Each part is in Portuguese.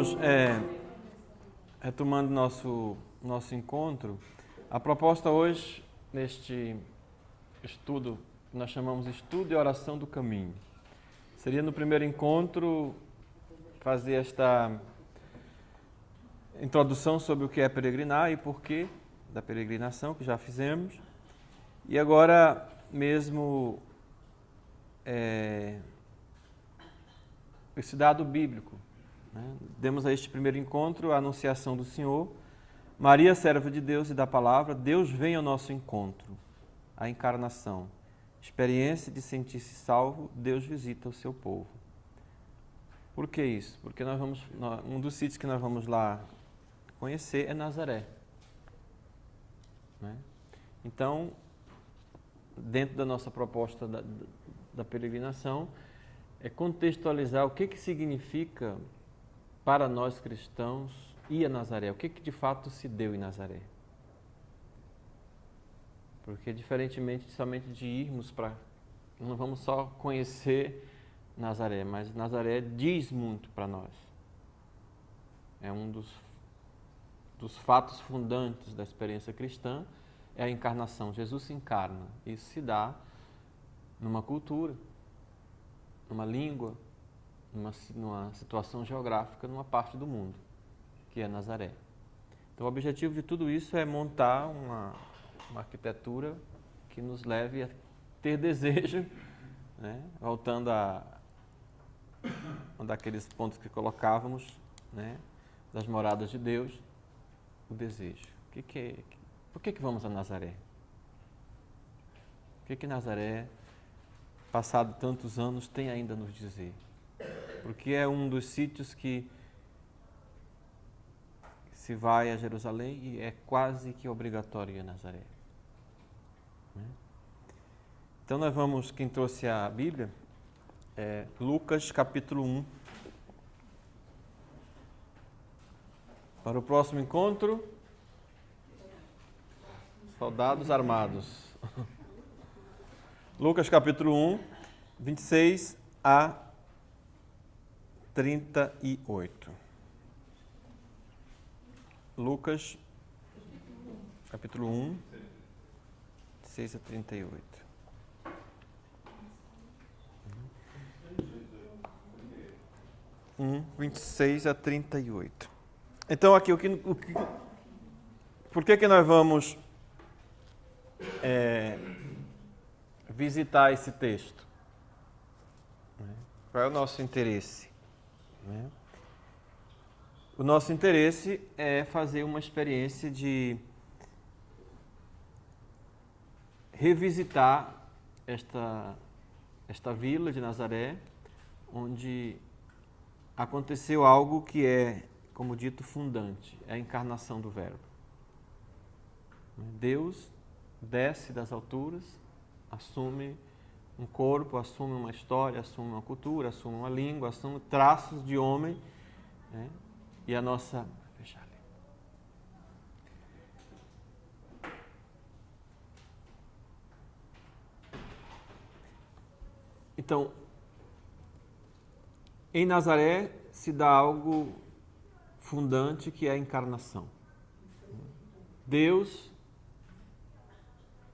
vamos, retomando nosso encontro. A proposta hoje, neste estudo, nós chamamos de Estudo e Oração do Caminho. Seria no primeiro encontro fazer esta introdução sobre o que é peregrinar e porquê da peregrinação, que já fizemos. E agora mesmo esse dado bíblico. Né? Demos a este primeiro encontro a anunciação do Senhor. Maria, serva de Deus e da palavra, Deus vem ao nosso encontro. A encarnação. Experiência de sentir-se salvo, Deus visita o seu povo. Por que isso? Porque um dos sítios que nós vamos lá conhecer é Nazaré. Né? Então, dentro da nossa proposta da peregrinação, é contextualizar o que significa para nós cristãos ir a Nazaré. O que de fato se deu em Nazaré. Porque, diferentemente somente de irmos para... Não vamos só conhecer Nazaré, mas Nazaré diz muito para nós. É um dos fatos fundantes da experiência cristã, é a encarnação. Jesus se encarna. Isso se dá numa cultura, numa língua, numa situação geográfica, numa parte do mundo, que é Nazaré. Então, o objetivo de tudo isso é montar uma arquitetura que nos leve a ter desejo, né? Voltando a um daqueles pontos que colocávamos, né? Das moradas de Deus, o desejo. Por que vamos a Nazaré? O que Nazaré, passado tantos anos, tem ainda a nos dizer? Porque é um dos sítios que se vai a Jerusalém e é quase que obrigatório ir a Nazaré. Então nós vamos, quem trouxe a Bíblia, Lucas capítulo 1. Para o próximo encontro, soldados armados. Lucas capítulo 1, 26 a 38. Lucas capítulo 1, 26 a 38. 26 a 38. Então, aqui, por que nós vamos visitar esse texto? Qual é o nosso interesse? O nosso interesse é fazer uma experiência de revisitar esta vila de Nazaré, onde aconteceu algo que é, como dito, fundante, é a encarnação do Verbo. Deus desce das alturas, assume um corpo, assume uma história, assume uma cultura, assume uma língua, assume traços de homem, né? E a nossa... Fechar ali. Então, em Nazaré se dá algo fundante que é a encarnação. Deus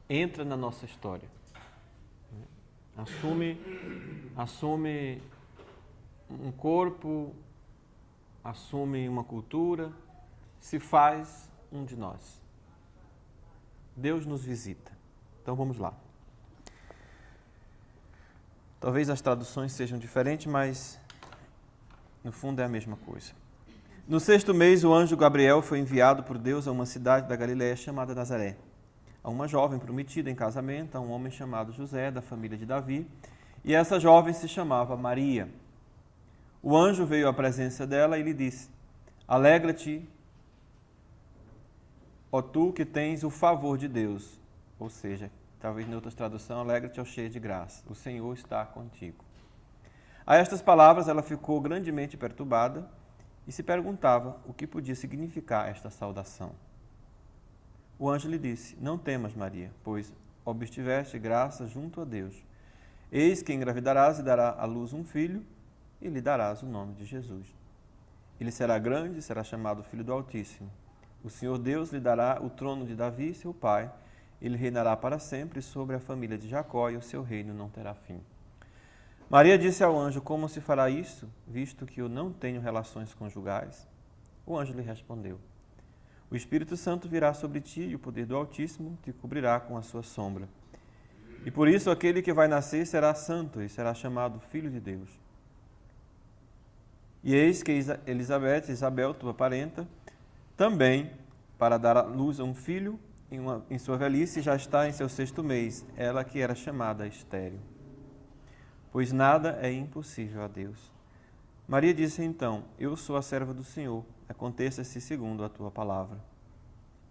entra na nossa história. Assume um corpo, assume uma cultura, se faz um de nós. Deus nos visita. Então vamos lá. Talvez as traduções sejam diferentes, mas no fundo é a mesma coisa. No 6º mês, o anjo Gabriel foi enviado por Deus a uma cidade da Galiléia chamada Nazaré, a uma jovem prometida em casamento a um homem chamado José, da família de Davi, e essa jovem se chamava Maria. O anjo veio à presença dela e lhe disse: Alegra-te, ó tu que tens o favor de Deus. Ou seja, talvez em outras traduções, alegra-te, ó cheia de graça, o Senhor está contigo. A estas palavras ela ficou grandemente perturbada e se perguntava o que podia significar esta saudação. O anjo lhe disse: Não temas, Maria, pois obtiveste graça junto a Deus. Eis que engravidarás e dará à luz um filho, e lhe darás o nome de Jesus. Ele será grande, será chamado Filho do Altíssimo. O Senhor Deus lhe dará o trono de Davi, seu pai. Ele reinará para sempre sobre a família de Jacó e o seu reino não terá fim. Maria disse ao anjo: como se fará isso, visto que eu não tenho relações conjugais? O anjo lhe respondeu: o Espírito Santo virá sobre ti e o poder do Altíssimo te cobrirá com a sua sombra. E por isso aquele que vai nascer será santo e será chamado Filho de Deus. E eis que Isabel, tua parenta, também, para dar à luz a um filho, em sua velhice, já está em seu 6º mês, ela que era chamada estéril. Pois nada é impossível a Deus. Maria disse então: eu sou a serva do Senhor, aconteça-se segundo a tua palavra.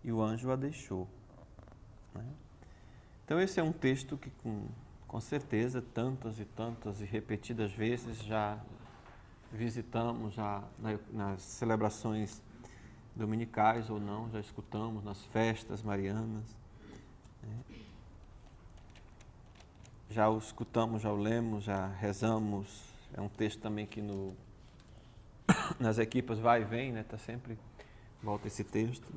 E o anjo a deixou. Então esse é um texto que com certeza tantas e repetidas vezes já visitamos, já nas celebrações dominicais ou não, já escutamos nas festas marianas, já o escutamos, já o lemos, já rezamos. É um texto também que nas equipas vai e vem, tá sempre volta esse texto,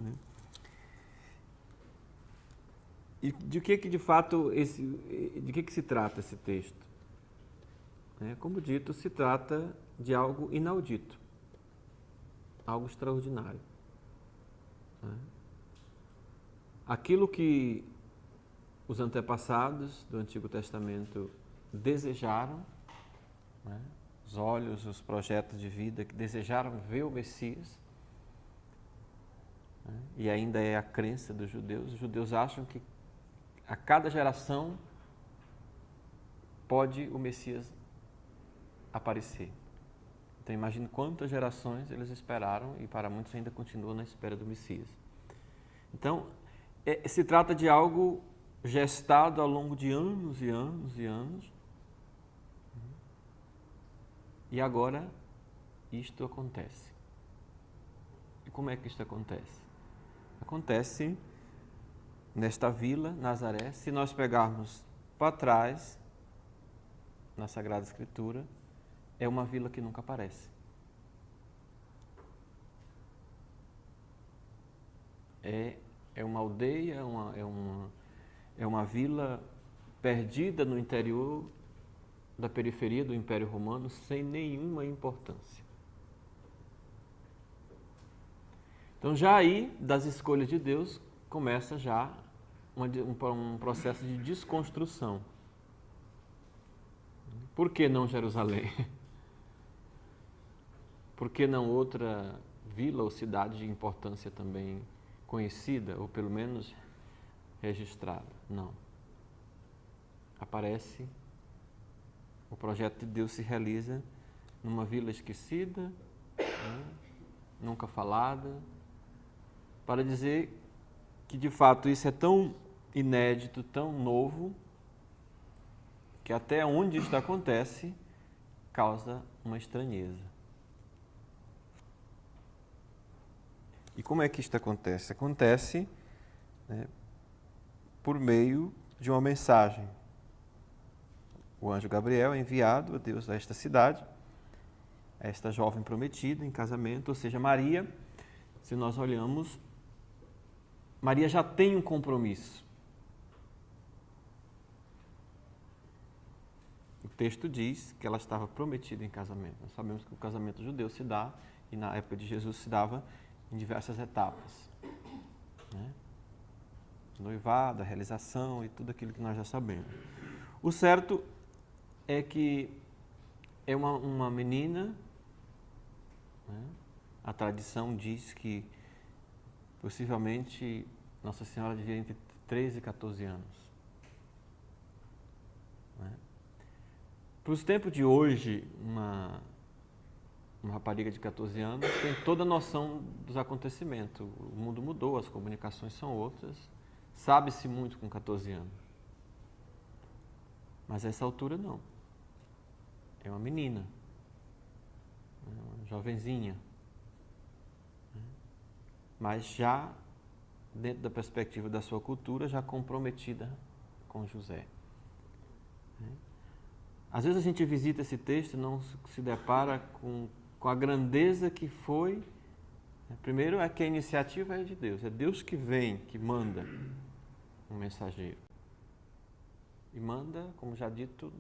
E de que de fato de que se trata esse texto? Como dito, se trata de algo inaudito, algo extraordinário. Aquilo que os antepassados do Antigo Testamento desejaram, os olhos, os projetos de vida que desejaram ver o Messias, e ainda é a crença dos judeus. Os judeus acham que a cada geração pode o Messias aparecer. Então imagine quantas gerações eles esperaram e para muitos ainda continuam na espera do Messias. Então se trata de algo gestado ao longo de anos e anos e anos. E agora isto acontece. E como é que isto acontece? Acontece nesta vila, Nazaré. Se nós pegarmos para trás, na Sagrada Escritura, é uma vila que nunca aparece. É uma aldeia, é uma vila perdida no interior da periferia do Império Romano, sem nenhuma importância. Então já aí, das escolhas de Deus, começa já um processo de desconstrução. Por que não Jerusalém? Por que não outra vila ou cidade de importância também conhecida, ou pelo menos registrada? Não. Aparece, o projeto de Deus se realiza numa vila esquecida, nunca falada, para dizer que de fato isso é tão inédito, tão novo, que até onde isto acontece causa uma estranheza. E como é que isto acontece? Acontece por meio de uma mensagem. O anjo Gabriel é enviado a Deus a esta cidade, a esta jovem prometida em casamento, ou seja, Maria, se nós olhamos, Maria já tem um compromisso. O texto diz que ela estava prometida em casamento. Nós sabemos que o casamento judeu se dá, e na época de Jesus se dava em diversas etapas. Noivado, a realização e tudo aquilo que nós já sabemos. O certo é que é uma menina, a tradição diz que possivelmente Nossa Senhora devia entre 13 e 14 anos. Para os tempos de hoje, uma rapariga de 14 anos tem toda a noção dos acontecimentos. O mundo mudou, as comunicações são outras, sabe-se muito com 14 anos. Mas a essa altura não. É uma menina, uma jovenzinha, mas já dentro da perspectiva da sua cultura, já comprometida com José. Às vezes a gente visita esse texto e não se depara com com a grandeza que foi. Primeiro é que a iniciativa é de Deus. É Deus que vem, que manda um mensageiro. E manda, como já dito,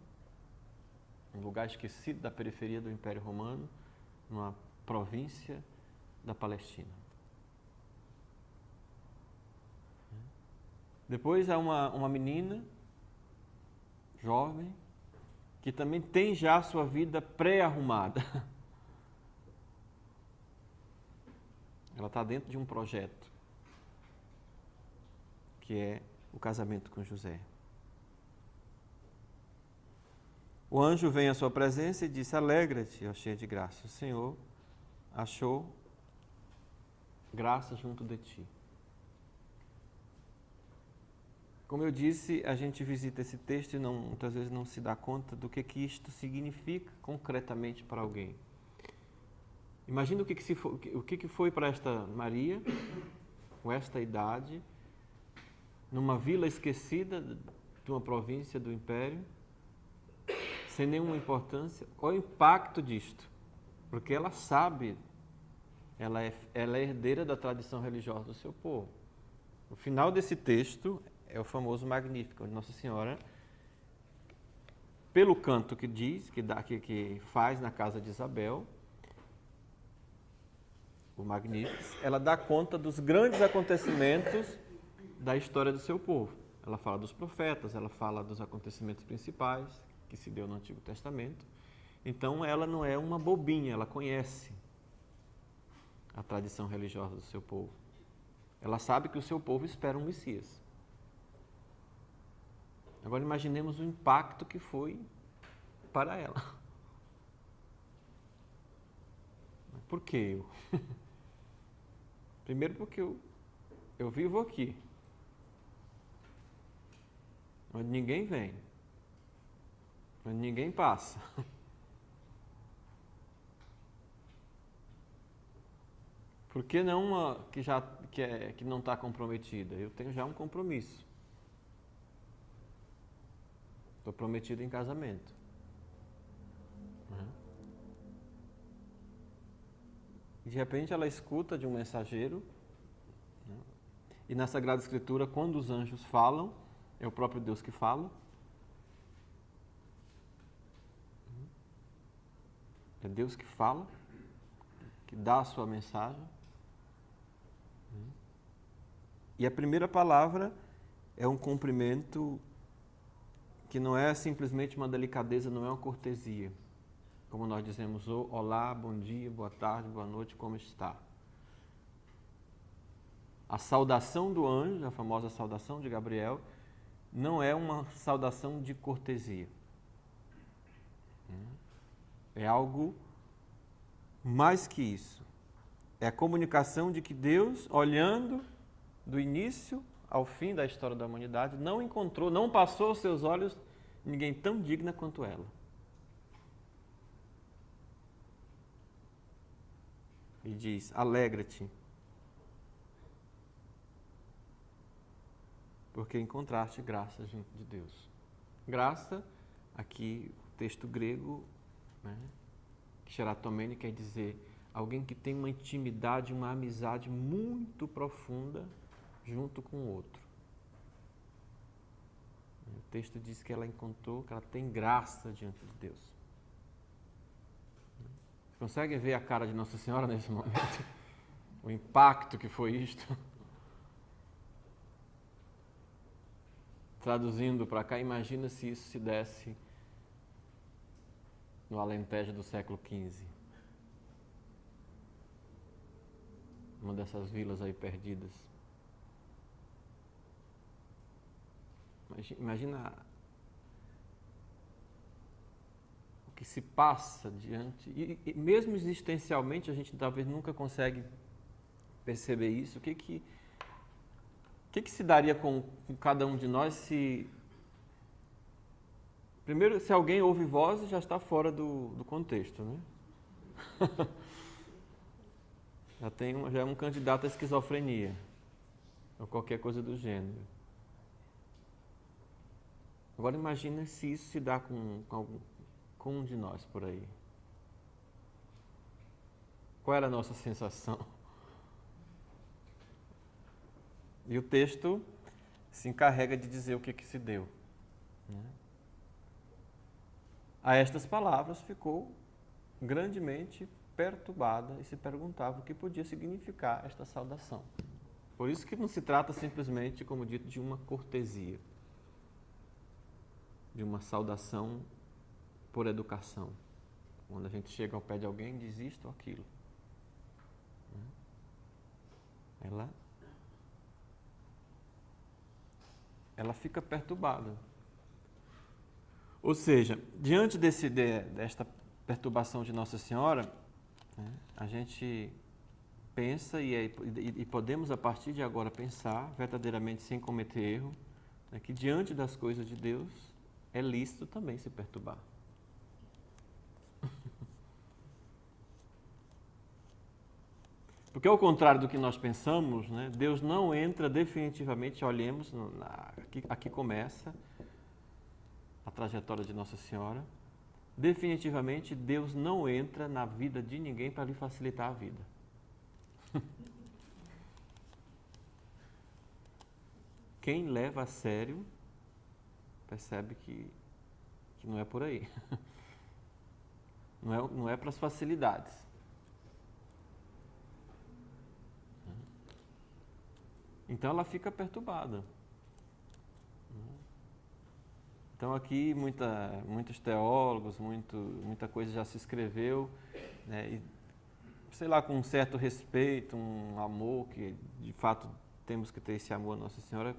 um lugar esquecido da periferia do Império Romano, numa província da Palestina. Depois há uma menina, jovem, que também tem já a sua vida pré-arrumada. Ela está dentro de um projeto, que é o casamento com José. O anjo vem à sua presença e disse: alegra-te, ó cheia de graça, o Senhor achou graça junto de ti. Como eu disse, a gente visita esse texto e muitas vezes não se dá conta do que isto significa concretamente para alguém. Imagina o que foi para esta Maria, com esta idade, numa vila esquecida de uma província do Império, sem nenhuma importância, qual é o impacto disto? Porque ela sabe, ela é herdeira da tradição religiosa do seu povo. O final desse texto é o famoso Magnífico, onde Nossa Senhora, pelo canto que diz, que faz na casa de Isabel, o Magnífico, ela dá conta dos grandes acontecimentos da história do seu povo. Ela fala dos profetas, ela fala dos acontecimentos principais que se deu no Antigo Testamento. Então ela não é uma bobinha, ela conhece a tradição religiosa do seu povo. Ela sabe que o seu povo espera um Messias. Agora imaginemos o impacto que foi para ela. Por que eu? Primeiro porque eu vivo aqui, onde ninguém vem, onde ninguém passa. Por que não uma que não está comprometida? Eu tenho já um compromisso. Estou prometido em casamento. De repente ela escuta de um mensageiro, e na Sagrada Escritura, quando os anjos falam, é o próprio Deus que fala. É Deus que fala, que dá a sua mensagem. E a primeira palavra é um cumprimento que não é simplesmente uma delicadeza, não é uma cortesia. Como nós dizemos, olá, bom dia, boa tarde, boa noite, como está? A saudação do anjo, a famosa saudação de Gabriel, não é uma saudação de cortesia. É algo mais que isso. É a comunicação de que Deus, olhando do início ao fim da história da humanidade, não passou aos seus olhos ninguém tão digna quanto ela. E diz: alegra-te, porque encontraste graça junto de Deus. Graça, aqui o texto grego, xeratomene, quer dizer alguém que tem uma intimidade, uma amizade muito profunda junto com o outro. O texto diz que ela encontrou, que ela tem graça diante de Deus. Conseguem ver a cara de Nossa Senhora nesse momento? O impacto que foi isto? Traduzindo para cá, imagina se isso se desse no Alentejo do século XV. Uma dessas vilas aí perdidas. Imagina o que se passa diante, e mesmo existencialmente a gente talvez nunca consegue perceber isso. O que se daria com cada um de nós se... Primeiro, se alguém ouve vozes, já está fora do contexto, né? Já é um candidato à esquizofrenia, ou qualquer coisa do gênero. Agora imagine se isso se dá com um de nós por aí. Qual era a nossa sensação? E o texto se encarrega de dizer o que se deu. Né? A estas palavras ficou grandemente perturbada e se perguntava o que podia significar esta saudação. Por isso que não se trata simplesmente, como dito, de uma cortesia, de uma saudação por educação. Quando a gente chega ao pé de alguém e diz isto ou aquilo. Ela fica perturbada. Ou seja, diante desta perturbação de Nossa Senhora, né, a gente pensa e podemos a partir de agora pensar, verdadeiramente sem cometer erro, né, que diante das coisas de Deus é lícito também se perturbar. Porque ao contrário do que nós pensamos, né, Deus não entra definitivamente, olhemos, aqui começa a trajetória de Nossa Senhora, definitivamente Deus não entra na vida de ninguém para lhe facilitar a vida. Quem leva a sério percebe que não é por aí. Não é para as facilidades. Então ela fica perturbada. Então aqui muitos teólogos, muita coisa já se escreveu, né, e, sei lá, com um certo respeito, um amor, que de fato temos que ter esse amor a Nossa Senhora.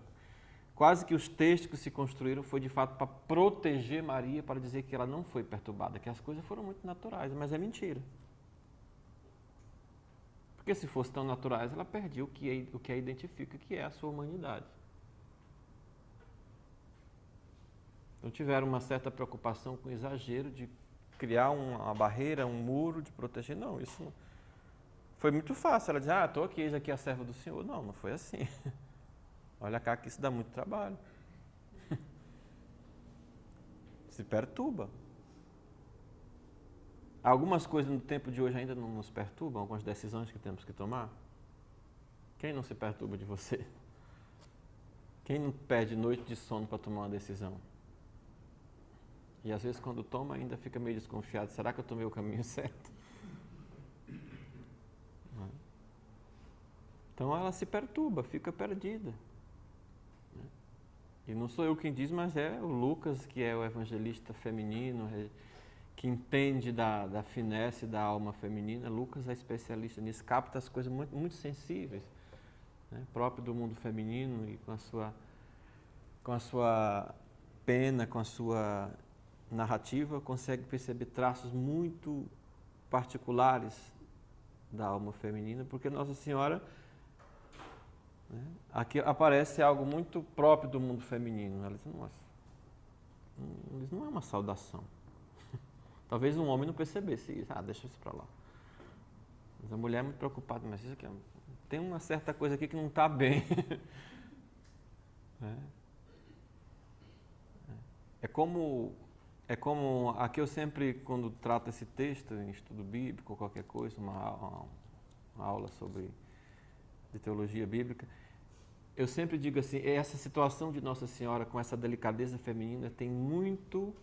Quase que os textos que se construíram foi de fato para proteger Maria, para dizer que ela não foi perturbada, que as coisas foram muito naturais, mas é mentira. Porque se fosse tão naturais, ela perdia o que a identifica, que é a sua humanidade. Então tiveram uma certa preocupação com o exagero de criar uma barreira, um muro de proteger. Não, isso não. Foi muito fácil. Ela diz, estou aqui, eis aqui a serva do Senhor. Não foi assim. Olha cá que isso dá muito trabalho. Se perturba. Algumas coisas no tempo de hoje ainda não nos perturbam, algumas decisões que temos que tomar. Quem não se perturba de você? Quem não perde noite de sono para tomar uma decisão? E às vezes quando toma ainda fica meio desconfiado. Será que eu tomei o caminho certo? Então ela se perturba, fica perdida. E não sou eu quem diz, mas é o Lucas, que é o evangelista feminino, que entende da finesse da alma feminina. Lucas é especialista nisso, capta as coisas muito, muito sensíveis, né, próprio do mundo feminino, e com a sua pena, com a sua narrativa, consegue perceber traços muito particulares da alma feminina, porque Nossa Senhora, né, aqui aparece algo muito próprio do mundo feminino. Ela diz, não é uma saudação. Talvez um homem não percebesse isso. Deixa isso para lá. Mas a mulher é muito preocupada, mas isso aqui tem uma certa coisa aqui que não está bem. É como aqui eu sempre, quando trato esse texto em estudo bíblico ou qualquer coisa, uma aula de teologia bíblica, eu sempre digo assim, essa situação de Nossa Senhora com essa delicadeza feminina tem muito,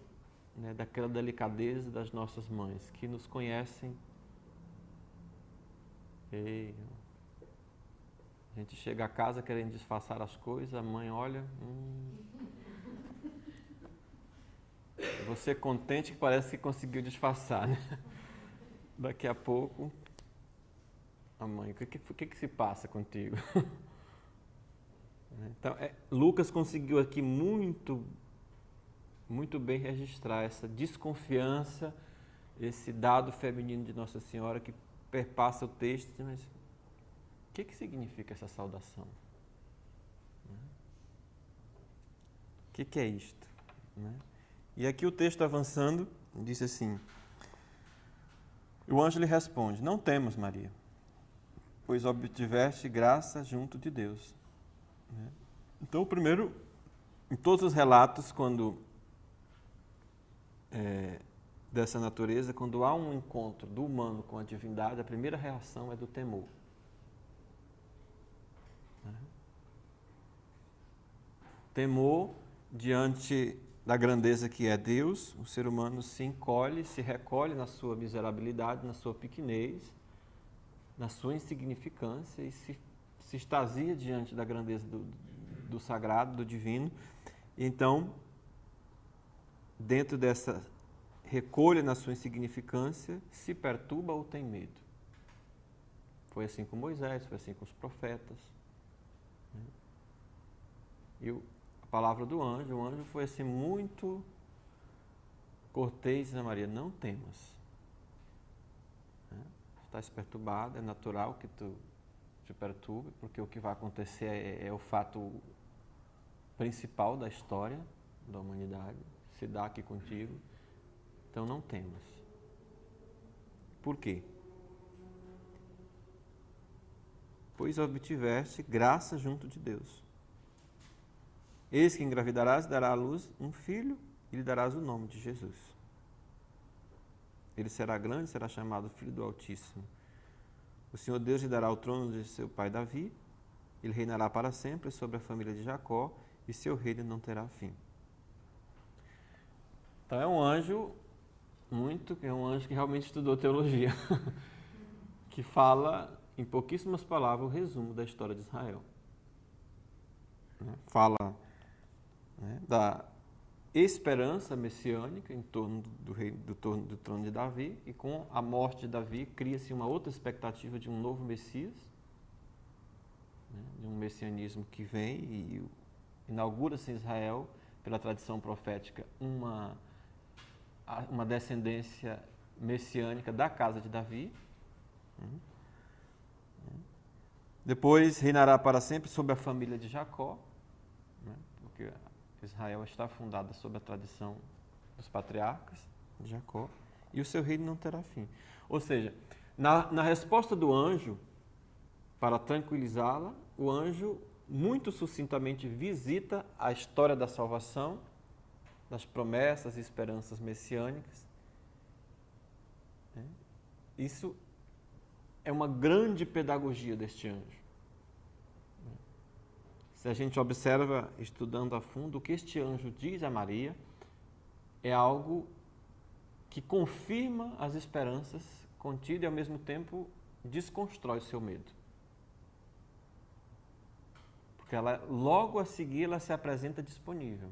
né, daquela delicadeza das nossas mães, que nos conhecem. A gente chega a casa querendo disfarçar as coisas, a mãe olha, você contente que parece que conseguiu disfarçar, né? Daqui a pouco, a mãe, o que se passa contigo? Então, Lucas conseguiu aqui muito bem registrar essa desconfiança, esse dado feminino de Nossa Senhora que perpassa o texto. Mas o que significa essa saudação? O que é isto? E aqui o texto avançando, diz assim, o anjo lhe responde, não temas, Maria, pois obtiveste graça junto de Deus. Então, primeiro, em todos os relatos, quando dessa natureza, quando há um encontro do humano com a divindade, a primeira reação é do temor. Temor diante da grandeza que é Deus, o ser humano se encolhe, se recolhe na sua miserabilidade, na sua pequenez, na sua insignificância e se extasia diante da grandeza do sagrado, do divino. Então, dentro dessa recolha na sua insignificância, se perturba ou tem medo. Foi assim com Moisés, foi assim com os profetas. E a palavra do anjo, o anjo foi assim muito cortês, né, Maria? Não temas. Estás perturbada, é natural que tu te perturbe, porque o que vai acontecer é o fato principal da história da humanidade, se dá aqui contigo. Então não temas. Por quê? Pois obtiveste graça junto de Deus. Eis que engravidarás e dará à luz um filho e lhe darás o nome de Jesus. Ele será grande, será chamado Filho do Altíssimo. O Senhor Deus lhe dará o trono de seu pai Davi, ele reinará para sempre sobre a família de Jacó e seu reino não terá fim. Então é um anjo que realmente estudou teologia, que fala em pouquíssimas palavras o resumo da história de Israel. Fala da esperança messiânica em torno do trono de Davi, e com a morte de Davi cria-se uma outra expectativa de um novo Messias, de um messianismo que vem e inaugura-se em Israel, pela tradição profética, uma descendência messiânica da casa de Davi. Depois reinará para sempre sobre a família de Jacó, porque Israel está fundada sob a tradição dos patriarcas de Jacó, e o seu reino não terá fim. Ou seja, na resposta do anjo, para tranquilizá-la, o anjo muito sucintamente visita a história da salvação, das promessas e esperanças messiânicas. Isso é uma grande pedagogia deste anjo. Se a gente observa, estudando a fundo, o que este anjo diz a Maria é algo que confirma as esperanças contidas e, ao mesmo tempo, desconstrói o seu medo. Porque logo a seguir ela se apresenta disponível.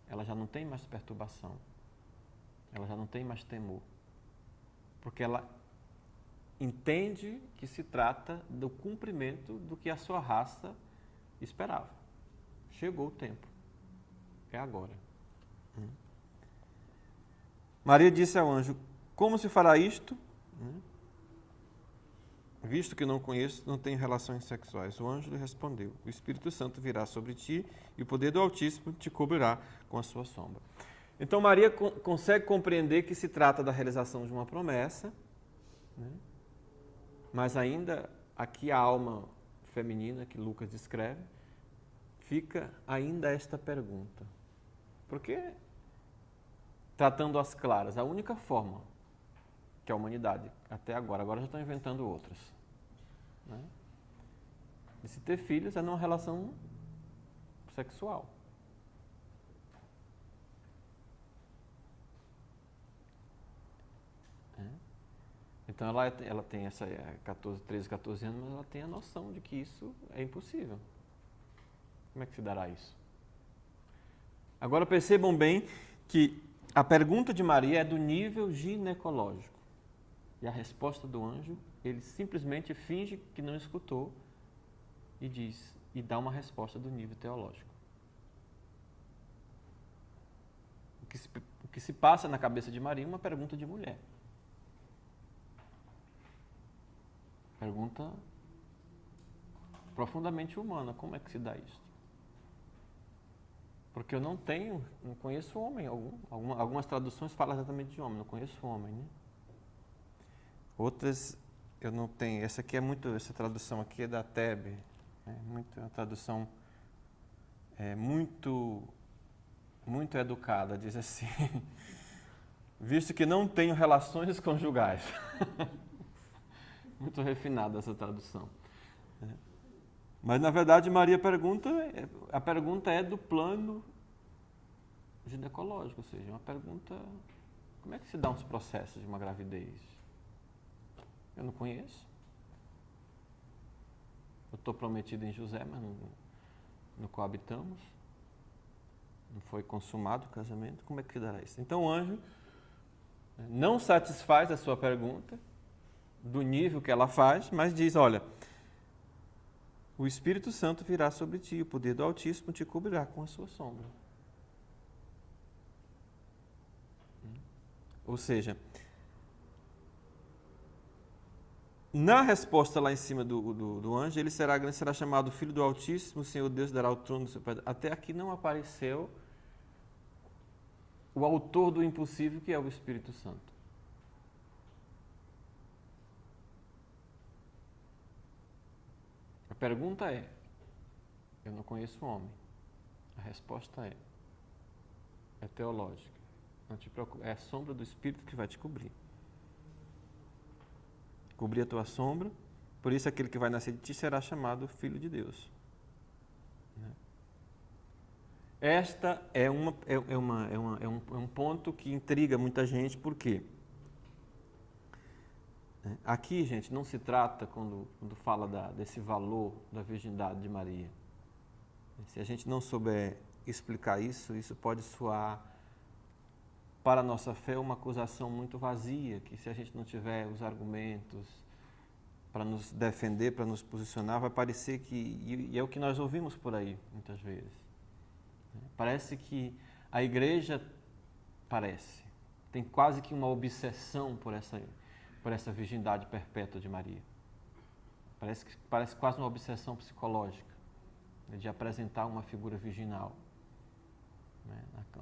Ela já não tem mais perturbação. Ela já não tem mais temor. Porque ela entende que se trata do cumprimento do que a sua raça esperava. Chegou o tempo. É agora. Maria disse ao anjo: como se fará isto? Visto que não conheço, não tenho relações sexuais. O anjo lhe respondeu: o Espírito Santo virá sobre ti e o poder do Altíssimo te cobrirá com a sua sombra. Então Maria consegue compreender que se trata da realização de uma promessa, mas ainda aqui a alma feminina que Lucas descreve, fica ainda esta pergunta. Porque, tratando as claras, a única forma que a humanidade, até agora já estão inventando outras, de se ter filhos é numa relação sexual. Então ela tem essa 13, 14 anos, mas ela tem a noção de que isso é impossível. Como é que se dará isso? Agora percebam bem que a pergunta de Maria é do nível ginecológico. E a resposta do anjo, ele simplesmente finge que não escutou e dá uma resposta do nível teológico. O que se passa na cabeça de Maria é uma pergunta de mulher. Pergunta profundamente humana: como é que se dá isso? Porque eu não conheço homem. Algumas traduções falam exatamente de homem, não conheço homem, né? Outras eu não tenho. Essa tradução aqui é da Tebe, é uma tradução muito educada, diz assim: visto que não tenho relações conjugais. Muito refinada essa tradução. Mas, na verdade, Maria pergunta, a pergunta é do plano ginecológico, ou seja, uma pergunta, como é que se dá uns processos de uma gravidez? Eu não conheço. Eu estou prometido em José, mas não coabitamos. Não foi consumado o casamento. Como é que dará isso? Então, o anjo não satisfaz a sua pergunta, do nível que ela faz, mas diz, olha, o Espírito Santo virá sobre ti, o poder do Altíssimo te cobrirá com a sua sombra. Ou seja, na resposta lá em cima do anjo, ele será chamado Filho do Altíssimo, o Senhor Deus dará o trono do seu pai. Até aqui não apareceu o autor do impossível, que é o Espírito Santo. A pergunta é, eu não conheço o homem. A resposta é teológica. Não te preocupe, é a sombra do Espírito que vai te cobrir. Cobrir a tua sombra, por isso aquele que vai nascer de ti será chamado Filho de Deus. Esta é um ponto que intriga muita gente, por quê? Aqui, gente, não se trata, quando fala desse valor da virgindade de Maria. Se a gente não souber explicar isso, isso pode soar para a nossa fé uma acusação muito vazia, que se a gente não tiver os argumentos para nos defender, para nos posicionar, vai parecer que, e é o que nós ouvimos por aí, muitas vezes. Parece que a igreja tem quase que uma obsessão por essa virgindade perpétua de Maria. Parece quase uma obsessão psicológica, de apresentar uma figura virginal.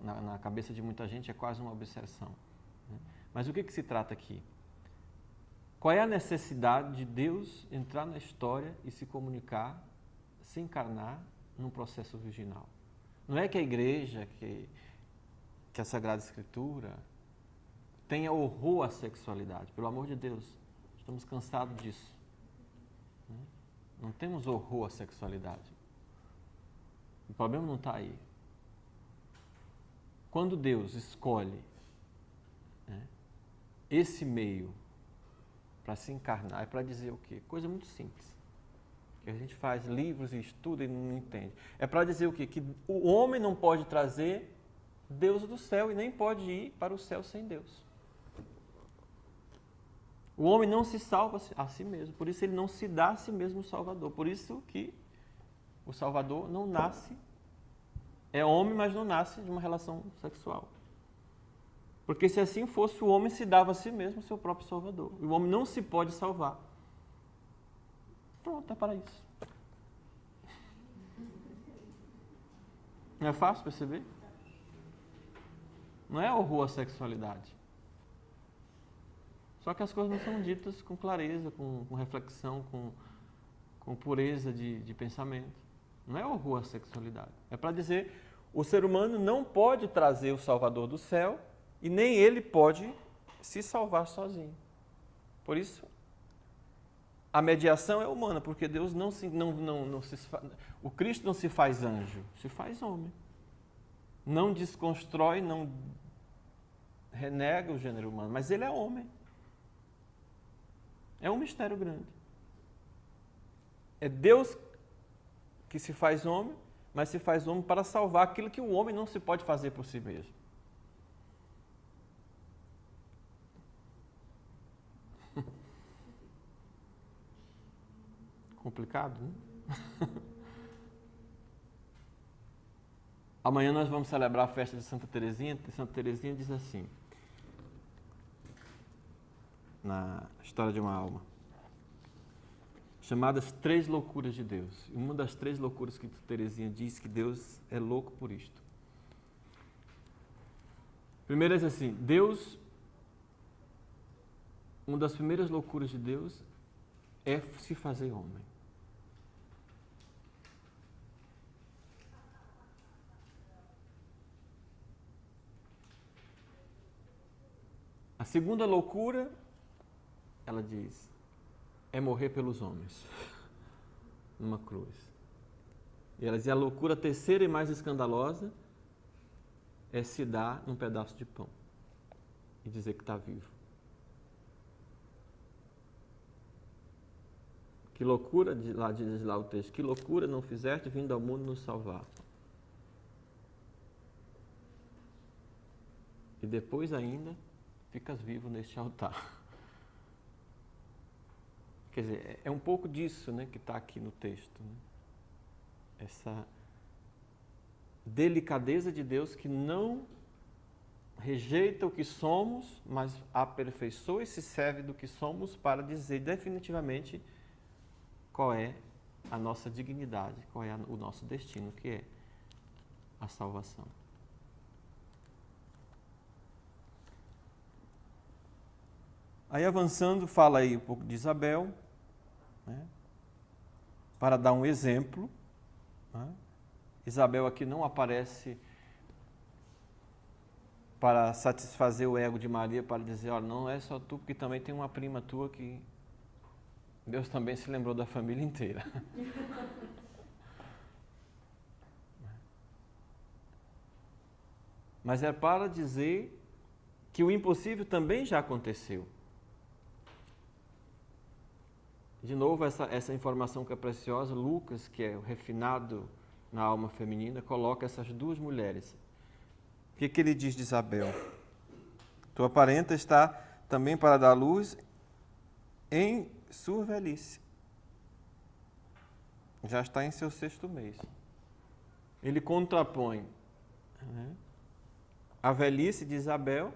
Na cabeça de muita gente é quase uma obsessão. Mas o que se trata aqui? Qual é a necessidade de Deus entrar na história e se comunicar, se encarnar num processo virginal? Não é que a igreja, que a Sagrada Escritura tenha horror à sexualidade. Pelo amor de Deus, estamos cansados disso. Não temos horror à sexualidade. O problema não está aí. Quando Deus escolhe esse meio para se encarnar, é para dizer o quê? Coisa muito simples. Que a gente faz livros e estuda e não entende. É para dizer o quê? Que o homem não pode trazer Deus do céu e nem pode ir para o céu sem Deus. O homem não se salva a si mesmo, por isso ele não se dá a si mesmo o Salvador. Por isso que o Salvador não nasce, é homem, mas não nasce de uma relação sexual. Porque se assim fosse, o homem se dava a si mesmo o seu próprio Salvador. E o homem não se pode salvar. Pronto, é para isso. Não é fácil perceber? Não é horror à sexualidade. Só que as coisas não são ditas com clareza, com reflexão, com pureza de pensamento. Não é horror à sexualidade. É para dizer, o ser humano não pode trazer o Salvador do céu e nem ele pode se salvar sozinho. Por isso, a mediação é humana, porque Deus o Cristo não se faz anjo, se faz homem. Não desconstrói, não renega o gênero humano, mas ele é homem. É um mistério grande. É Deus que se faz homem, mas se faz homem para salvar aquilo que o homem não se pode fazer por si mesmo. Complicado, né? Amanhã nós vamos celebrar a festa de Santa Teresinha. Santa Teresinha diz assim, na História de uma Alma, chamadas 3 loucuras de Deus. E uma das 3 loucuras que Teresinha diz que Deus é louco por isto. Primeiro é assim, uma das primeiras loucuras de Deus é se fazer homem. A segunda loucura, ela diz, é morrer pelos homens, numa cruz. E ela diz, a loucura terceira e mais escandalosa é se dar num pedaço de pão e dizer que está vivo. Que loucura, diz lá o texto, que loucura não fizeste vindo ao mundo nos salvar. E depois ainda ficas vivo neste altar. Quer dizer, é um pouco disso, né, que está aqui no texto. Né? Essa delicadeza de Deus que não rejeita o que somos, mas aperfeiçoa e se serve do que somos para dizer definitivamente qual é a nossa dignidade, qual é o nosso destino, que é a salvação. Aí avançando, fala aí um pouco de Isabel, né, para dar um exemplo. Né? Isabel aqui não aparece para satisfazer o ego de Maria, para dizer, olha, não é só tu, porque também tem uma prima tua que Deus também se lembrou da família inteira. Mas é para dizer que o impossível também já aconteceu. De novo, essa informação que é preciosa, Lucas, que é o refinado na alma feminina, coloca essas duas mulheres. O que ele diz de Isabel? Tua parenta está também para dar luz em sua velhice. Já está em seu 6º mês. Ele contrapõe, né, a velhice de Isabel.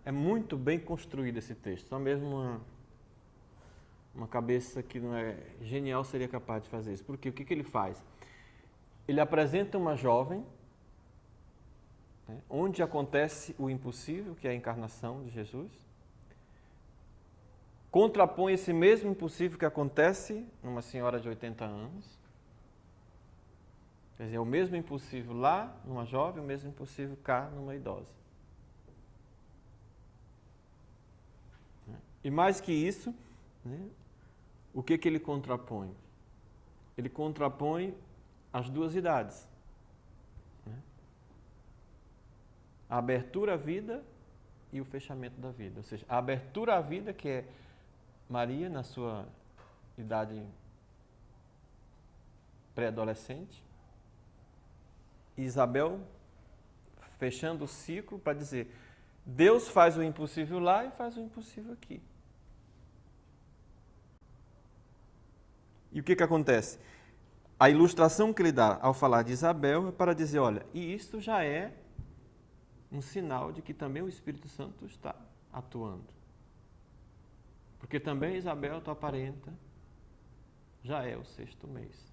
É muito bem construído esse texto. Só mesmo uma cabeça que não é genial seria capaz de fazer isso. Porque o que ele faz? Ele apresenta uma jovem, né, onde acontece o impossível, que é a encarnação de Jesus. Contrapõe esse mesmo impossível que acontece numa senhora de 80 anos. Quer dizer, é o mesmo impossível lá numa jovem, o mesmo impossível cá numa idosa. E mais que isso, né, o que ele contrapõe? Ele contrapõe as duas idades. Né? A abertura à vida e o fechamento da vida. Ou seja, a abertura à vida, que é Maria na sua idade pré-adolescente, e Isabel fechando o ciclo para dizer, Deus faz o impossível lá e faz o impossível aqui. E o que acontece? A ilustração que ele dá ao falar de Isabel é para dizer, olha, e isto já é um sinal de que também o Espírito Santo está atuando. Porque também Isabel, tua parenta, já é o 6º mês.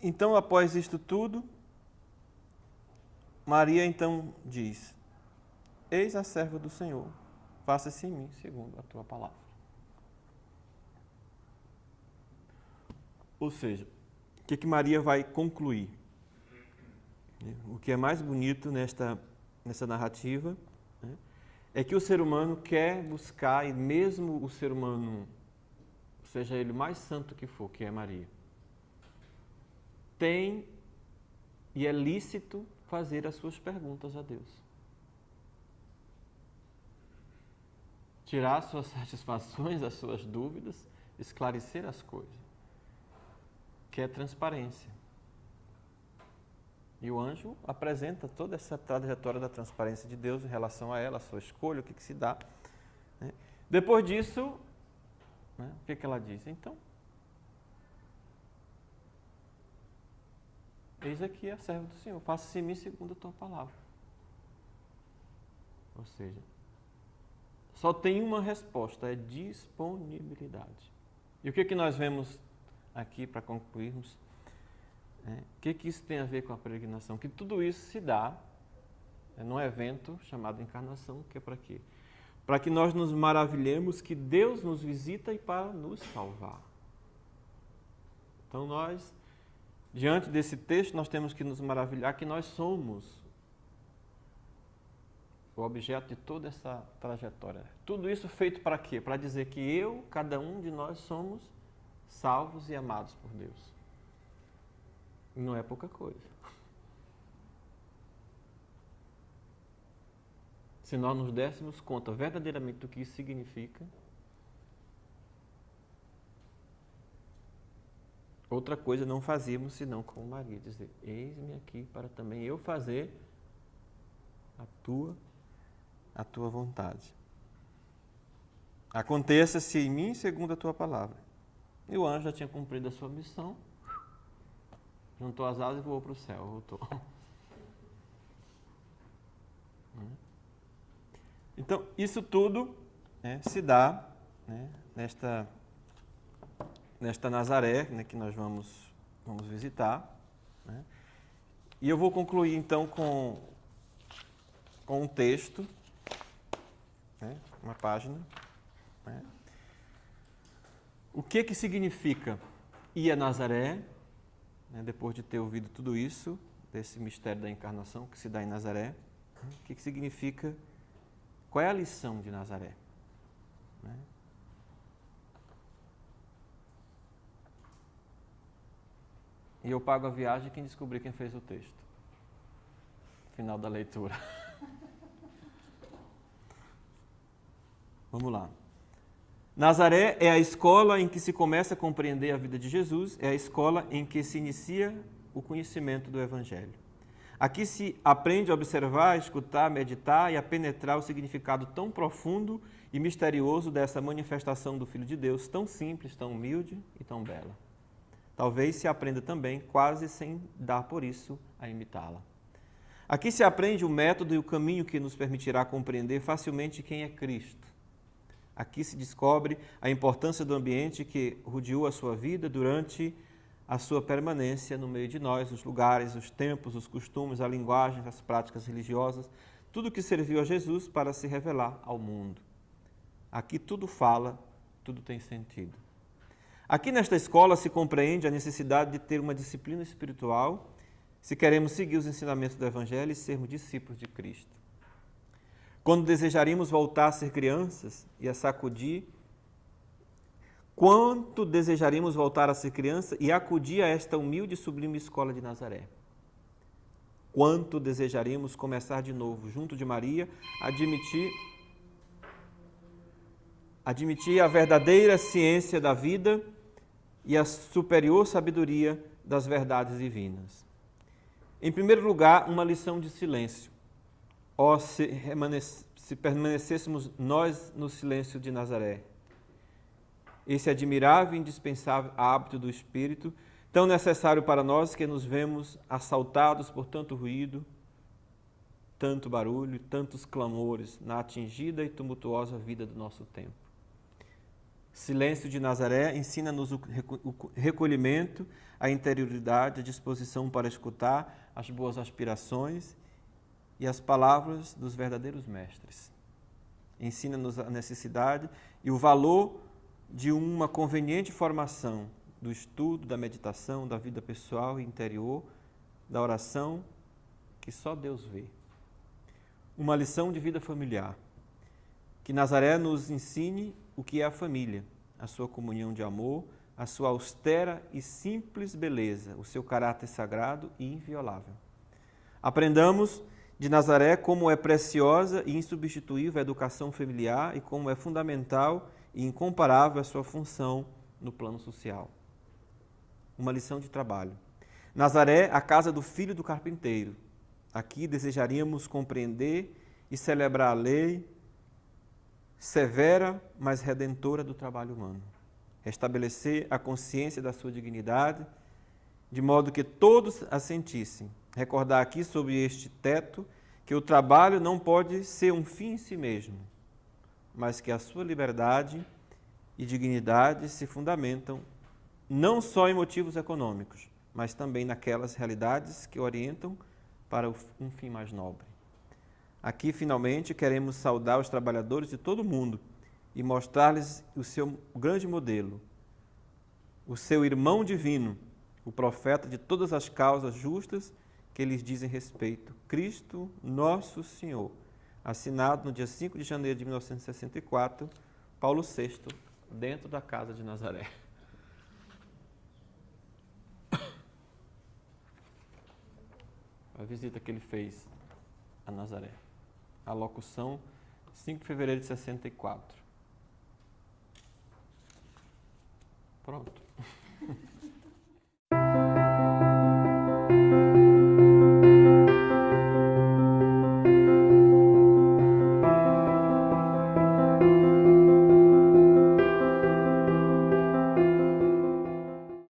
Então, após isto tudo, Maria então diz, eis a serva do Senhor, faça-se em mim segundo a tua palavra. Ou seja, o que Maria vai concluir? O que é mais bonito nessa narrativa, né, é que o ser humano quer buscar, e mesmo o ser humano, seja ele mais santo que for, que é Maria, tem e é lícito fazer as suas perguntas a Deus. Tirar as suas satisfações, as suas dúvidas, esclarecer as coisas. Que é transparência. E o anjo apresenta toda essa trajetória da transparência de Deus em relação a ela, a sua escolha, o que se dá. Né? Depois disso, né, o que ela diz? Então, eis aqui a serva do Senhor, faça-se em mim segundo a tua palavra. Ou seja, só tem uma resposta, é disponibilidade. E o que nós vemos aqui para concluirmos? O que isso tem a ver com a peregrinação? Que tudo isso se dá num evento chamado encarnação, que é para quê? Para que nós nos maravilhemos que Deus nos visita e para nos salvar. Então nós, diante desse texto, nós temos que nos maravilhar que nós somos o objeto de toda essa trajetória. Tudo isso feito para quê? Para dizer que cada um de nós somos salvos e amados por Deus. E não é pouca coisa. Se nós nos dessemos conta verdadeiramente do que isso significa, outra coisa não fazíamos senão como Maria, dizer, eis-me aqui para também eu fazer a tua vontade. Aconteça-se em mim segundo a tua palavra. E o anjo já tinha cumprido a sua missão, juntou as asas e voou para o céu, voltou. Então, isso tudo se dá nesta Nazaré, que nós vamos visitar. E eu vou concluir, então, com um texto, uma página. O que significa ir a Nazaré, depois de ter ouvido tudo isso, desse mistério da encarnação que se dá em Nazaré? O que significa? Qual é a lição de Nazaré? E eu pago a viagem quem descobrir quem fez o texto. Final da leitura. Vamos lá. Nazaré é a escola em que se começa a compreender a vida de Jesus, é a escola em que se inicia o conhecimento do Evangelho. Aqui se aprende a observar, a escutar, a meditar e a penetrar o significado tão profundo e misterioso dessa manifestação do Filho de Deus, tão simples, tão humilde e tão bela. Talvez se aprenda também, quase sem dar por isso, a imitá-la. Aqui se aprende o método e o caminho que nos permitirá compreender facilmente quem é Cristo. Aqui se descobre a importância do ambiente que rodeou a sua vida durante a sua permanência no meio de nós, os lugares, os tempos, os costumes, a linguagem, as práticas religiosas, tudo que serviu a Jesus para se revelar ao mundo. Aqui tudo fala, tudo tem sentido. Aqui nesta escola se compreende a necessidade de ter uma disciplina espiritual se queremos seguir os ensinamentos do Evangelho e sermos discípulos de Cristo. Quando desejaríamos voltar a ser crianças e a sacudir, quanto desejaríamos voltar a ser criança e acudir a esta humilde e sublime escola de Nazaré? Quanto desejaríamos começar de novo, junto de Maria, admitir a verdadeira ciência da vida e a superior sabedoria das verdades divinas. Em primeiro lugar, uma lição de silêncio. Se permanecêssemos nós no silêncio de Nazaré, esse admirável e indispensável hábito do Espírito, tão necessário para nós que nos vemos assaltados por tanto ruído, tanto barulho, tantos clamores na atingida e tumultuosa vida do nosso tempo. Silêncio de Nazaré ensina-nos o recolhimento, a interioridade, a disposição para escutar as boas aspirações e as palavras dos verdadeiros mestres. Ensina-nos a necessidade e o valor de uma conveniente formação do estudo, da meditação, da vida pessoal e interior, da oração, que só Deus vê. Uma lição de vida familiar. Que Nazaré nos ensine o que é a família, a sua comunhão de amor, a sua austera e simples beleza, o seu caráter sagrado e inviolável. Aprendamos de Nazaré como é preciosa e insubstituível a educação familiar e como é fundamental e incomparável a sua função no plano social. Uma lição de trabalho. Nazaré, a casa do filho do carpinteiro. Aqui desejaríamos compreender e celebrar a lei severa, mas redentora do trabalho humano. Restabelecer a consciência da sua dignidade, de modo que todos a sentissem. Recordar aqui sobre este teto que o trabalho não pode ser um fim em si mesmo, mas que a sua liberdade e dignidade se fundamentam não só em motivos econômicos, mas também naquelas realidades que orientam para um fim mais nobre. Aqui, finalmente, queremos saudar os trabalhadores de todo o mundo e mostrar-lhes o seu grande modelo, o seu irmão divino, o profeta de todas as causas justas que lhes dizem respeito, Cristo Nosso Senhor. Assinado no dia 5 de janeiro de 1964, Paulo VI, dentro da casa de Nazaré. A visita que ele fez a Nazaré. A locução, 5 de fevereiro de 64. Pronto.